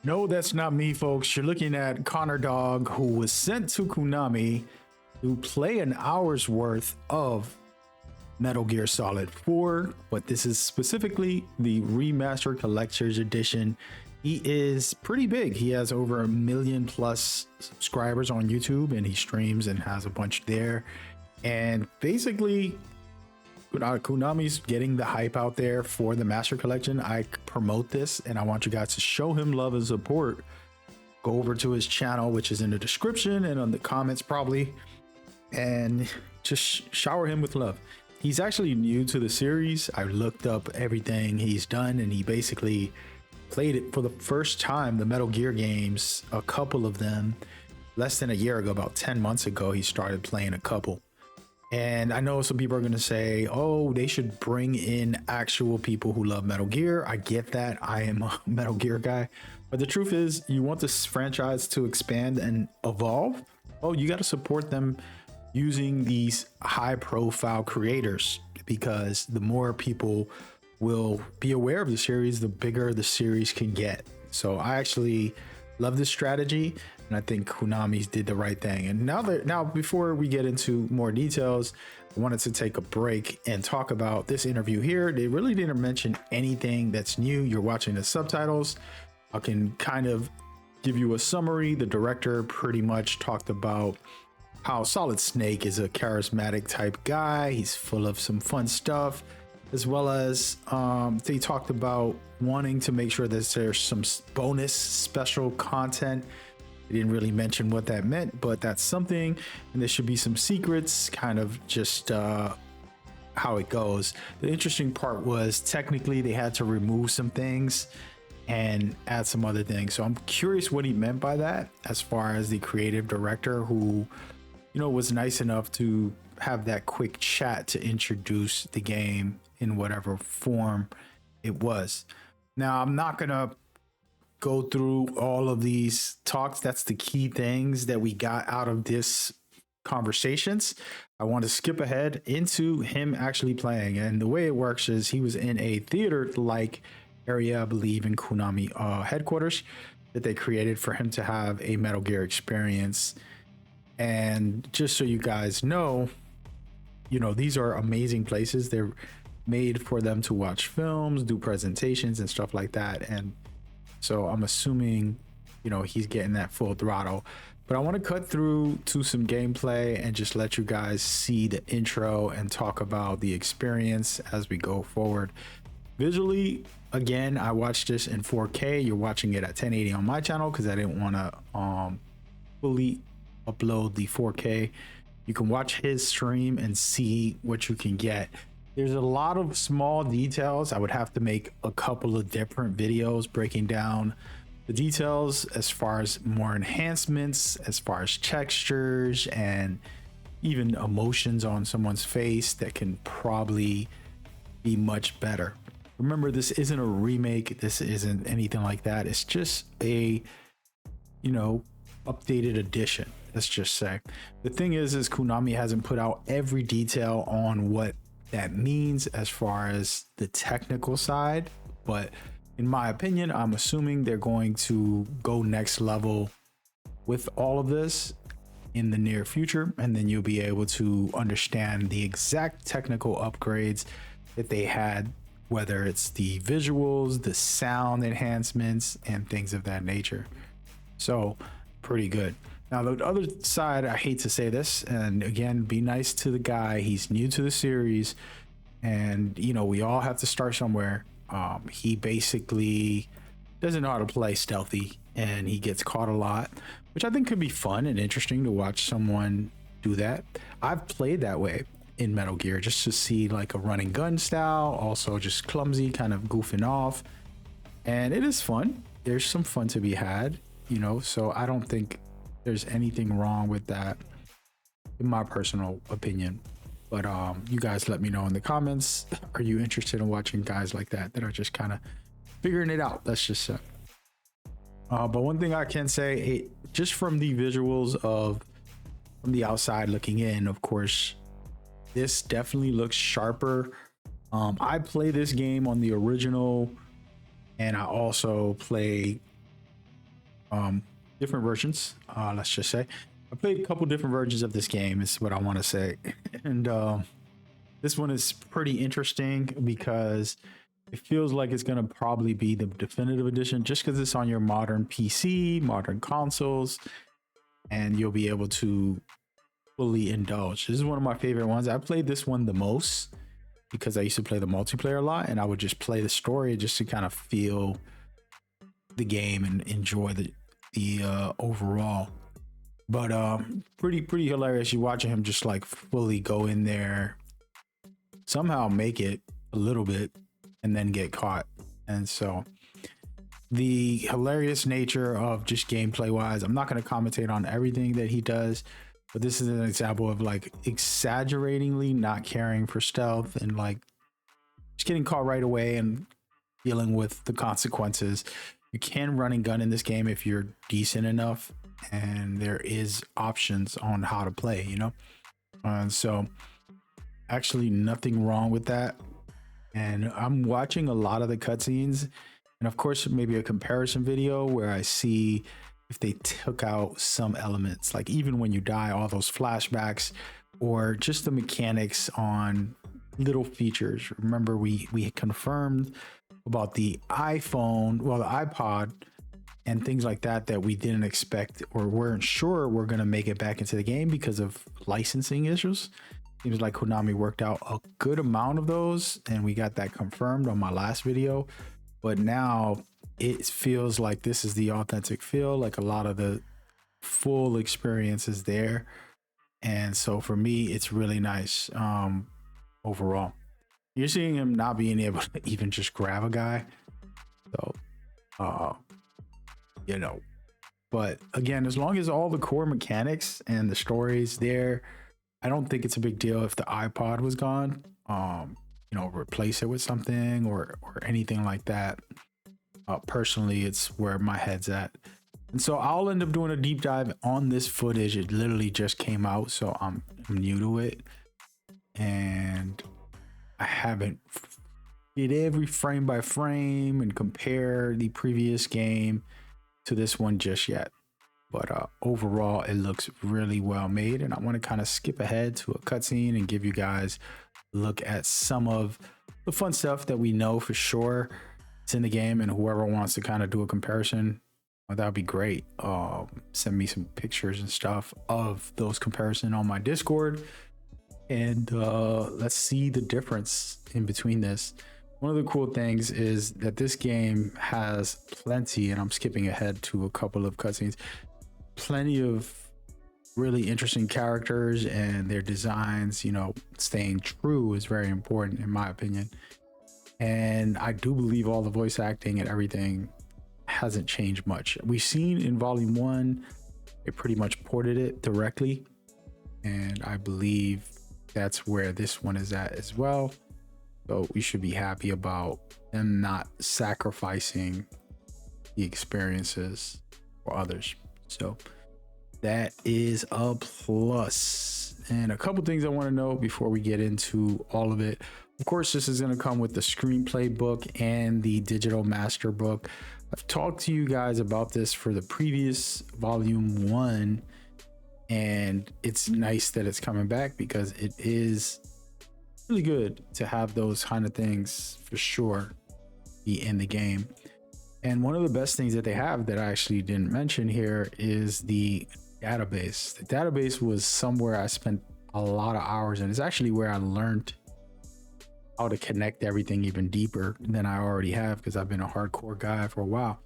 No, that's not me, folks. You're looking at Connor Dog, who was sent to Konami to play an hour's worth of Metal Gear Solid 4, but this is specifically the remastered collector's edition. He is pretty big. He has over 1 million plus subscribers on YouTube, and he streams and has a bunch there. And basically, Konami's getting the hype out there for the Master Collection. I promote this, and I want you guys to show him love and support. Go over to his channel, which is in the description and on the comments probably, and just shower him with love. He's actually new to the series. I looked up everything he's done, and he basically played it for the first time, the Metal Gear games, a couple of them, less than a year ago, about 10 months ago, he started playing a couple. And I know some people are going to say, oh, they should bring in actual people who love Metal Gear. I get that. I am a Metal Gear guy. But the truth is, you want this franchise to expand and evolve. Oh, you got to support them using these high profile creators, because the more people will be aware of the series, the bigger the series can get. So I actually love this strategy, and I think Konami's did the right thing. And now before we get into more details, I wanted to take a break and talk about this interview here. They really didn't mention anything that's new. You're watching the subtitles. I can kind of give you a summary. The director pretty much talked about how Solid Snake is a charismatic type guy. He's full of some fun stuff, as well as they talked about wanting to make sure that there's some bonus special content. They didn't really mention what that meant, but that's something, and there should be some secrets, kind of just how it goes. The interesting part was technically they had to remove some things and add some other things. So I'm curious what he meant by that, as far as the creative director who, you know, was nice enough to have that quick chat to introduce the game in whatever form it was. Now, I'm not gonna go through all of these talks. That's the key things that we got out of this conversations. I want to skip ahead into him actually playing. And the way it works is he was in a theater-like area, I believe, in Konami headquarters, that they created for him to have a Metal Gear experience. And just so you guys know, you know, these are amazing places. They're made for them to watch films, do presentations and stuff like that. And so I'm assuming, you know, he's getting that full throttle. But I want to cut through to some gameplay and just let you guys see the intro and talk about the experience as we go forward. Visually, again, I watched this in 4K. You're watching it at 1080 on my channel because I didn't want to fully upload the 4K. You can watch his stream and see what you can get. There's a lot of small details. I would have to make a couple of different videos breaking down the details as far as more enhancements, as far as textures and even emotions on someone's face that can probably be much better. Remember, this isn't a remake. This isn't anything like that. It's just a, you know, updated edition. Let's just say. The thing is Konami hasn't put out every detail on what that means as far as the technical side, but in my opinion, I'm assuming they're going to go next level with all of this in the near future, and then you'll be able to understand the exact technical upgrades that they had, whether it's the visuals, the sound enhancements, and things of that nature. So pretty good. Now, the other side, I hate to say this, and again, be nice to the guy. He's new to the series, and, you know, we all have to start somewhere. He basically doesn't know how to play stealthy, and he gets caught a lot, which I think could be fun and interesting to watch someone do that. I've played that way in Metal Gear, just to see like a running gun style, also just clumsy, kind of goofing off, and it is fun. There's some fun to be had, you know, so I don't think there's anything wrong with that, in my personal opinion. But you guys let me know in the comments. Are you interested in watching guys like that are just kind of figuring it out? Let's just say. But one thing I can say, just from the visuals from the outside looking in, of course, this definitely looks sharper. I play this game on the original, and I also play different versions. Let's just say I played a couple different versions of this game is what I want to say. And this one is pretty interesting because it feels like it's going to probably be the definitive edition just because it's on your modern PC, modern consoles, and you'll be able to fully indulge. This is one of my favorite ones. I played this one the most because I used to play the multiplayer a lot, and I would just play the story just to kind of feel the game and enjoy the overall. But pretty hilarious. You watching him just like fully go in there, somehow make it a little bit, and then get caught. And so the hilarious nature of just gameplay wise, I'm not going to commentate on everything that he does, but this is an example of like exaggeratingly not caring for stealth and like just getting caught right away and dealing with the consequences. You can run and gun in this game if you're decent enough, and there is options on how to play, you know? And so actually nothing wrong with that. And I'm watching a lot of the cutscenes, and of course maybe a comparison video where I see if they took out some elements, like even when you die, all those flashbacks, or just the mechanics on little features. Remember, we confirmed about the iPhone, well, the iPod and things like that we didn't expect or weren't sure were going to make it back into the game because of licensing issues. Seems like Konami worked out a good amount of those, and we got that confirmed on my last video. But now it feels like this is the authentic feel, like a lot of the full experience is there. And so for me, it's really nice overall. You're seeing him not being able to even just grab a guy. So, you know, but again, as long as all the core mechanics and the stories there, I don't think it's a big deal if the iPod was gone. You know, replace it with something or anything like that. Personally, it's where my head's at. And so I'll end up doing a deep dive on this footage. It literally just came out, so I'm new to it. And I haven't did every frame by frame and compare the previous game to this one just yet. But overall, it looks really well made. And I want to kind of skip ahead to a cutscene and give you guys a look at some of the fun stuff that we know for sure it's in the game. And whoever wants to kind of do a comparison, well, that would be great. Send me some pictures and stuff of those comparison on my Discord. And let's see the difference in between this. One of the cool things is that this game has plenty, and I'm skipping ahead to a couple of cutscenes, plenty of really interesting characters, and their designs, you know, staying true is very important in my opinion. And I do believe all the voice acting and everything hasn't changed much. We've seen in volume 1, it pretty much ported it directly, and I believe that's where this one is at as well. So we should be happy about them not sacrificing the experiences for others. So that is a plus. And a couple things I want to know before we get into all of it. Of course, this is going to come with the screenplay book and the digital master book. I've talked to you guys about this for the previous volume 1, and it's nice that it's coming back because it is really good to have those kind of things for sure be in the game. And one of the best things that they have that I actually didn't mention here is the database. The database was somewhere I spent a lot of hours, and it's actually where I learned how to connect everything even deeper than I already have, because I've been a hardcore guy for a while.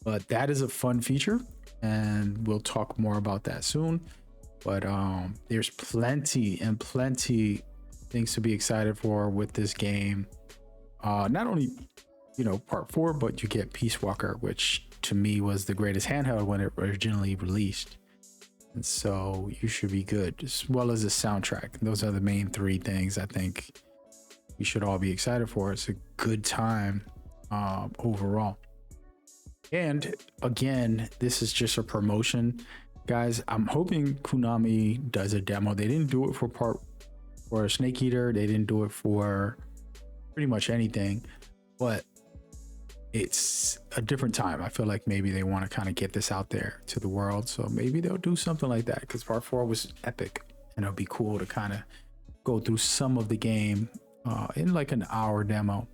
But that is a fun feature, and we'll talk more about that soon. But there's plenty things to be excited for with this game. Not only, you know, part 4, but you get Peace Walker, which to me was the greatest handheld when it originally released. And so you should be good, as well as the soundtrack. Those are the main 3 things I think we should all be excited for. It's a good time overall. And again, this is just a promotion, guys. I'm hoping Konami does a demo. They didn't do it for Snake Eater. They didn't do it for pretty much anything, but it's a different time. I feel like maybe they want to kind of get this out there to the world. So maybe they'll do something like that, because part 4 was epic, and it'll be cool to kind of go through some of the game in like an hour demo.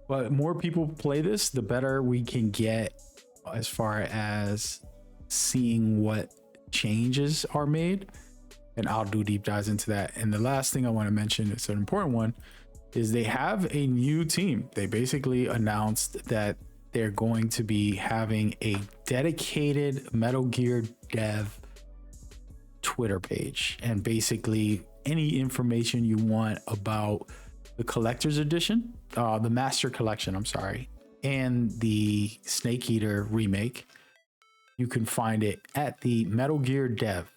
But more people play this, the better we can get as far as seeing what changes are made. And I'll do deep dives into that. And the last thing I want to mention, it's an important one, is they have a new team. They basically announced that they're going to be having a dedicated Metal Gear dev Twitter page, and basically any information you want about the collector's edition, the master collection, I'm sorry, and the Snake Eater remake, you can find it at the Metal Gear dev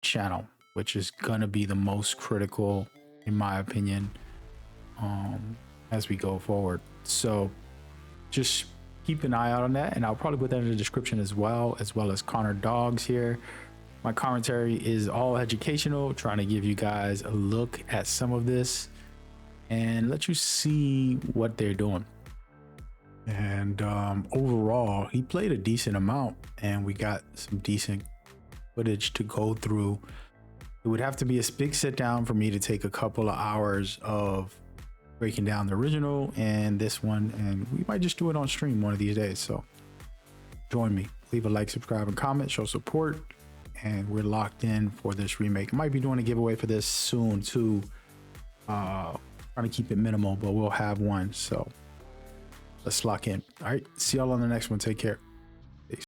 channel, which is gonna be the most critical, in my opinion, as we go forward. So just keep an eye out on that, and I'll probably put that in the description as well as Connor Dogs here. My commentary is all educational, trying to give you guys a look at some of this and let you see what they're doing. And overall, he played a decent amount, and we got some decent footage to go through. It would have to be a big sit down for me to take a couple of hours of breaking down the original and this one, and we might just do it on stream one of these days. So join me, leave a like, subscribe, and comment, show support, and we're locked in for this remake. I might be doing a giveaway for this soon too, trying to keep it minimal, but we'll have one. So let's lock in. All right, see y'all on the next one. Take care.